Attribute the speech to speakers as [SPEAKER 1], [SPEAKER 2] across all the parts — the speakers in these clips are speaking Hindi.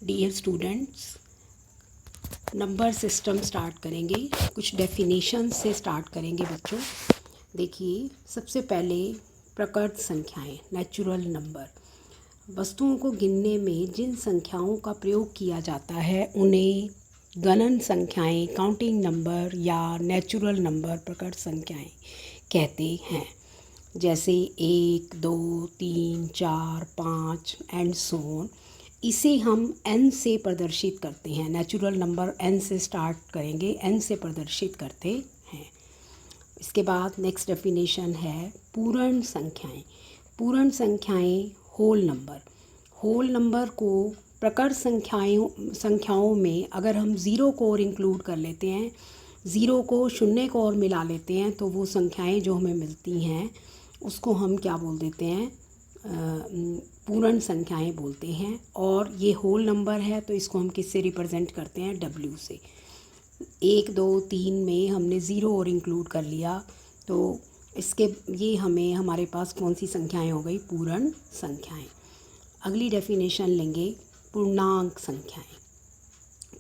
[SPEAKER 1] Dear students, number system start करेंगे। कुछ डेफिनेशन से स्टार्ट करेंगे बच्चों। देखिए, सबसे पहले प्रकृत संख्याएं, नेचुरल नंबर। वस्तुओं को गिनने में जिन संख्याओं का प्रयोग किया जाता है उन्हें गणन संख्याएं, काउंटिंग नंबर या नेचुरल नंबर, प्रकृत संख्याएं कहते हैं। जैसे 1, 2, 3, 4, 5 एंड सो ऑन। इसे हम n से प्रदर्शित करते हैं। नेचुरल नंबर n से स्टार्ट करेंगे, n से प्रदर्शित करते हैं। इसके बाद नेक्स्ट डेफिनेशन है पूर्ण संख्याएं। पूर्ण संख्याएं होल नंबर। होल नंबर को प्रकृत संख्याओं में अगर हम ज़ीरो को और इंक्लूड कर लेते हैं, ज़ीरो को शून्य को और मिला लेते हैं, तो वो संख्याएं जो हमें मिलती हैं उसको हम क्या बोल देते हैं, पूर्ण संख्याएं बोलते हैं। और ये होल नंबर है तो इसको हम किससे रिप्रेजेंट करते हैं, W से। 1, 2, 3 में हमने ज़ीरो और इंक्लूड कर लिया तो इसके ये हमें हमारे पास कौन सी संख्याएं हो गई, पूर्ण संख्याएं। अगली डेफिनेशन लेंगे पूर्णांक संख्याएं।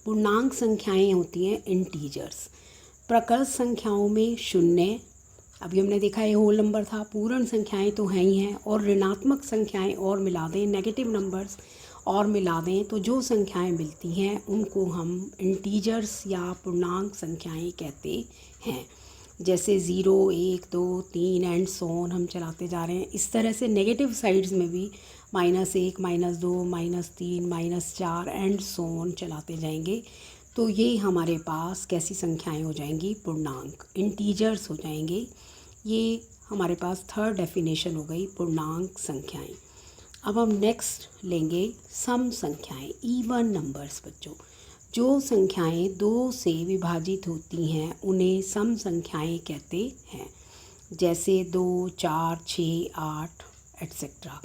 [SPEAKER 1] पूर्णांक संख्याएं होती हैं इंटीजर्स। प्रकृत संख्याओं में शून्य, अभी हमने देखा ये होल नंबर था। पूर्ण संख्याएं तो हैं ही हैं, और ऋणात्मक संख्याएं और मिला दें, नेगेटिव नंबर्स और मिला दें, तो जो संख्याएं मिलती हैं उनको हम इंटीजर्स या पूर्णांक संख्याएं कहते हैं। जैसे 0, 1, 2, 3 एंड सो ऑन हम चलाते जा रहे हैं। इस तरह से नेगेटिव साइड्स में भी -1, -2, -3, -4 एंड सो ऑन चलाते जाएंगे। तो ये हमारे पास कैसी संख्याएं हो जाएंगी, पूर्णांक, इंटीजर्स हो जाएंगे। ये हमारे पास थर्ड डेफिनेशन हो गई पूर्णांक संख्याएं। अब हम नेक्स्ट लेंगे सम संख्याएं, इवन नंबर्स। बच्चों, जो संख्याएं 2 से विभाजित होती हैं उन्हें सम संख्याएं कहते हैं। जैसे 2, 4, 6, 8 एट्सेट्रा।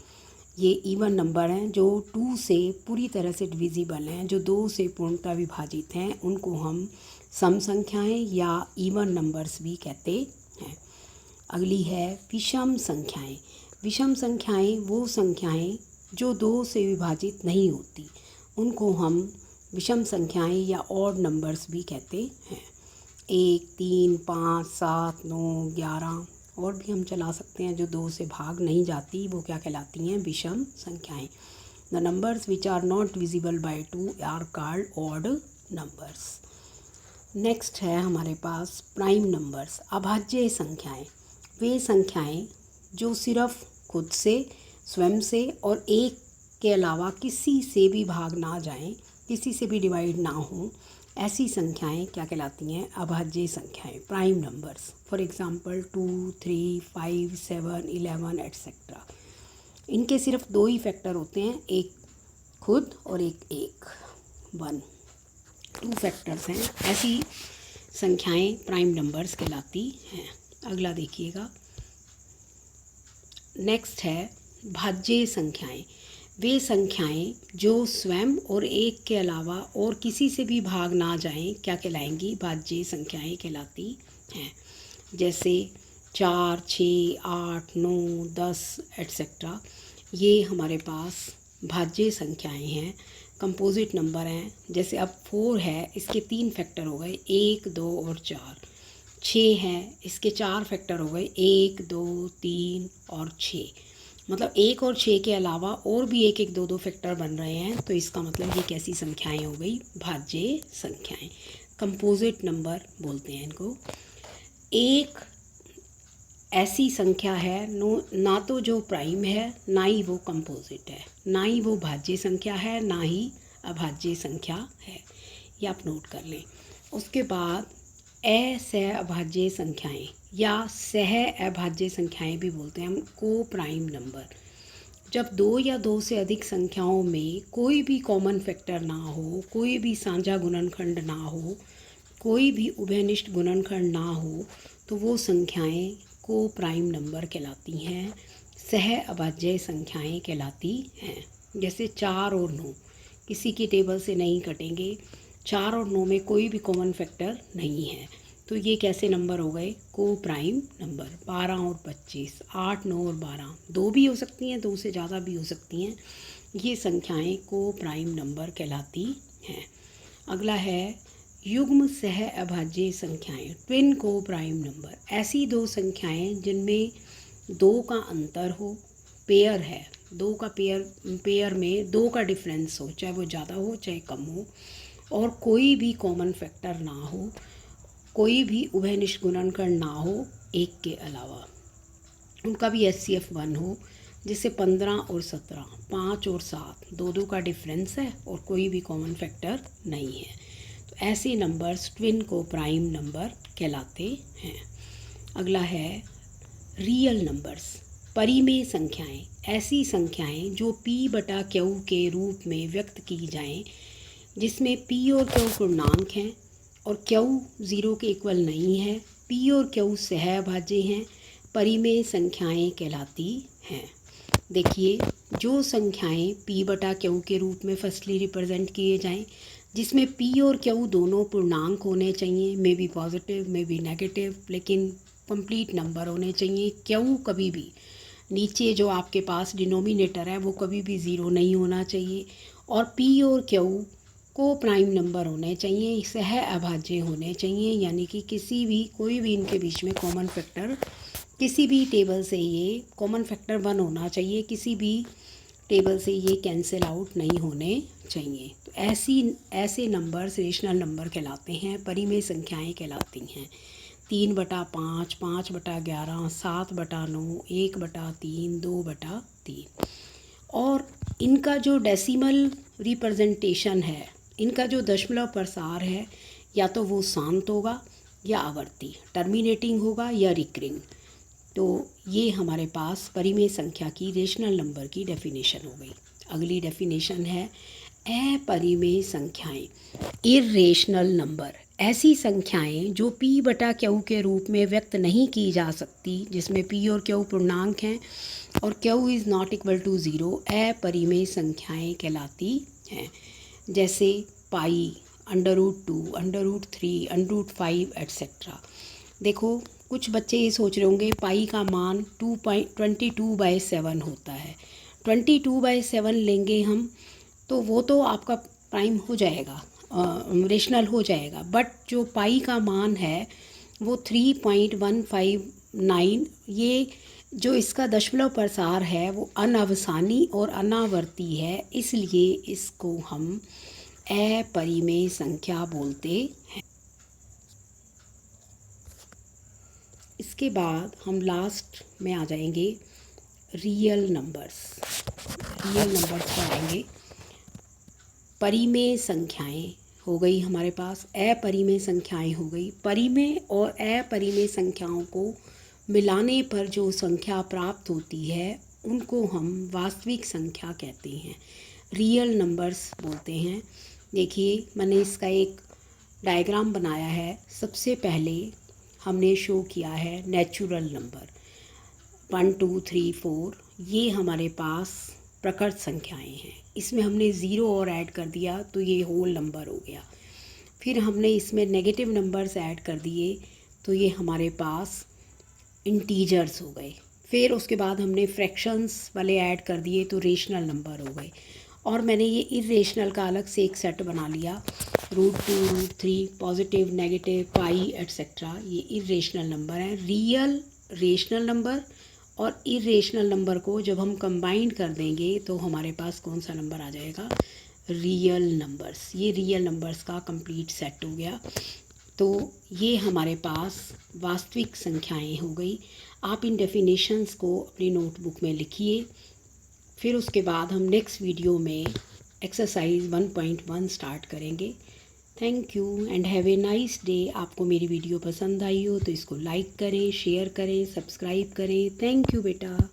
[SPEAKER 1] ये इवन नंबर हैं जो 2 से पूरी तरह से डिविजिबल हैं, जो 2 से पूर्णतः विभाजित हैं, उनको हम सम संख्याएं या इवन नंबर्स भी कहते हैं। अगली है विषम संख्याएं। विषम संख्याएं वो संख्याएं जो 2 से विभाजित नहीं होती, उनको हम विषम संख्याएं या ऑड नंबर्स भी कहते हैं। 1, 3, 5, 7, 9, 11 और भी हम चला सकते हैं। जो 2 से भाग नहीं जाती वो क्या कहलाती हैं, विषम संख्याएं। The numbers which are not divisible by 2 are called odd numbers. Next है हमारे पास प्राइम नंबर्स, अभाज्य संख्याएं। वे संख्याएं जो सिर्फ खुद से, स्वयं से और एक के अलावा किसी से भी भाग ना जाएं, किसी से भी डिवाइड ना हो, ऐसी संख्याएं क्या कहलाती हैं, अभाज्य संख्याएं, prime numbers. For example 2, 3, 5, 7, 11 etcetera. इनके सिर्फ 2 ही फैक्टर होते हैं, एक खुद और एक 1, 2 फैक्टर्स हैं। ऐसी संख्याएं प्राइम नंबर्स कहलाती हैं। अगला देखिएगा, नेक्स्ट है भाज्य संख्याएं। वे संख्याएं जो स्वयं और एक के अलावा और किसी से भी भाग ना जाएं, क्या कहलाएंगी, भाज्य संख्याएं कहलाती हैं। जैसे 4, 6, 8, 9, 10 एट्सेट्रा। ये हमारे पास भाज्य संख्याएं हैं, कंपोजिट नंबर हैं। जैसे अब 4 है, इसके 3 फैक्टर हो गए, 1, 2 और 4। 6 है, इसके 4 फैक्टर हो गए, 1, 2, 3 और 6। मतलब 1 और 6 के अलावा और भी 1, 1, 2, 2 फैक्टर बन रहे हैं, तो इसका मतलब ये कैसी संख्याएं हो गई, भाज्य संख्याएं, कंपोजिट नंबर बोलते हैं इनको। एक ऐसी संख्या है ना तो जो प्राइम है, ना ही वो कंपोजिट है, ना ही वो भाज्य संख्या है, ना ही अभाज्य संख्या है। ये आप नोट कर लें। उसके बाद असहभाज्य संख्याएं या सह अभाज्य संख्याएं भी बोलते हैं हम, को प्राइम नंबर। जब 2 या 2 से अधिक संख्याओं में कोई भी कॉमन फैक्टर ना हो, कोई भी साझा गुणनखंड ना हो, कोई भी उभयनिष्ठ गुणनखंड ना हो, तो वो संख्याएं को प्राइम नंबर कहलाती हैं, सह अभाज्य संख्याएं कहलाती हैं। जैसे 4 और 9 किसी की टेबल से नहीं कटेंगे। 4 और 9 में कोई भी कॉमन फैक्टर नहीं है, तो ये कैसे नंबर हो गए, को प्राइम नंबर। 12 और 25, 8, 9 और 12, 2 भी हो सकती हैं, 2 से ज़्यादा भी हो सकती हैं, ये संख्याएं को प्राइम नंबर कहलाती हैं। अगला है युग्म सह अभाज्य संख्याएं, ट्विन को प्राइम नंबर। ऐसी दो संख्याएं जिनमें दो का अंतर हो, पेयर है, दो का पेयर में दो का डिफरेंस हो, चाहे वो ज़्यादा हो चाहे कम हो, और कोई भी कॉमन फैक्टर ना हो, कोई भी उभयनिष्ठ गुणनखंड ना हो एक के अलावा, उनका भी HCF 1 हो, जिससे 15 और 17, 5 और 7, दो का डिफरेंस है और कोई भी कॉमन फैक्टर नहीं है, तो ऐसे नंबर्स ट्विन को प्राइम नंबर कहलाते हैं। अगला है रियल नंबर्स, परिमेय संख्याएं। ऐसी संख्याएं जो P/Q के रूप में व्यक्त की जाएं, जिसमें P और Q पूर्णांक हैं और Q 0 के इक्वल नहीं है, P और Q सहअभाज्य हैं, परिमेय संख्याएं कहलाती हैं। देखिए, जो संख्याएं P/Q के रूप में फर्स्टली रिप्रेजेंट किए जाएं, जिसमें P और Q दोनों पूर्णांक होने चाहिए, may be positive may be negative, लेकिन कंप्लीट नंबर होने चाहिए। Q कभी भी नीचे जो आपके पास डिनोमिनेटर है वो कभी भी 0 नहीं होना चाहिए, और P और Q को प्राइम नंबर होने चाहिए, सह अभाज्य होने चाहिए, यानी कि कोई भी इनके बीच में कॉमन फैक्टर, किसी भी टेबल से ये कॉमन फैक्टर 1 होना चाहिए, किसी भी टेबल से ये कैंसिल आउट नहीं होने चाहिए। तो ऐसे नंबर्स रेशनल नंबर कहलाते हैं, परिमेय संख्याएं कहलाती हैं। 3/5, 5/11, 7/9, 1/3, 2/3, और इनका जो डेसिमल रिप्रेजेंटेशन है, इनका जो दशमलव प्रसार है, या तो वो शांत होगा या आवर्ती, टर्मिनेटिंग होगा या रिकरिंग। तो ये हमारे पास परिमेय संख्या की रेशनल नंबर की डेफिनेशन हो गई। अगली डेफिनेशन है अपरिमेय संख्याएं, इर्रेशनल नंबर। ऐसी संख्याएं जो P/Q के रूप में व्यक्त नहीं की जा सकती, जिसमें P और Q पूर्णांक हैं और Q is not equal to 0, अपरिमेय संख्याएं कहलाती हैं। जैसे पाई, √2, √3, √5 एट्सेट्रा। देखो, कुछ बच्चे ये सोच रहे होंगे पाई का मान 22/7 होता है, 22/7 लेंगे हम तो वो तो आपका प्राइम हो जाएगा, रेशनल हो जाएगा, बट जो पाई का मान है वो 3.159, ये जो इसका दशमलव प्रसार है वो अनवसानी और अनावर्ती है, इसलिए इसको हम अपरिमेय संख्या बोलते हैं। इसके बाद हम लास्ट में आ जाएंगे रियल नंबर्स। रियल नंबर्स पर आएंगे। परिमेय संख्याएं हो गई हमारे पास, अपरिमेय संख्याएं हो गई। परिमेय और अपरिमेय संख्याओं को मिलाने पर जो संख्या प्राप्त होती है उनको हम वास्तविक संख्या कहते हैं, रियल नंबर्स बोलते हैं। देखिए, मैंने इसका एक डायग्राम बनाया है। सबसे पहले हमने शो किया है नेचुरल नंबर 1 2 3 4, ये हमारे पास प्रकृत संख्याएं हैं। इसमें हमने 0 और ऐड कर दिया तो ये होल नंबर हो गया। फिर हमने इसमें नेगेटिव नंबर्स ऐड कर दिए तो ये हमारे पास इंटीजर्स हो गए। फिर उसके बाद हमने फ्रैक्शंस वाले ऐड कर दिए तो रेशनल नंबर हो गए। और मैंने ये इरेशनल का अलग से एक सेट बना लिया, √2, √3, पॉजिटिव, नेगेटिव, पाई एट्सेट्रा, ये इरेशनल नंबर हैं। रियल, रेशनल नंबर और इरेशनल नंबर को जब हम कंबाइन कर देंगे तो हमारे पास कौन सा नंबर आ जाएगा, रियल नंबर्स। ये रियल नंबर्स का कंप्लीट सेट हो गया। तो ये हमारे पास वास्तविक संख्याएं हो गई। आप इन डेफिनेशंस को अपनी नोटबुक में लिखिए। फिर उसके बाद हम नेक्स्ट वीडियो में एक्सरसाइज 1.1 स्टार्ट करेंगे। Thank you and have a nice day. आपको मेरी वीडियो पसंद आई हो तो इसको लाइक करें, शेयर करें, सब्सक्राइब करें। थैंक यू बेटा।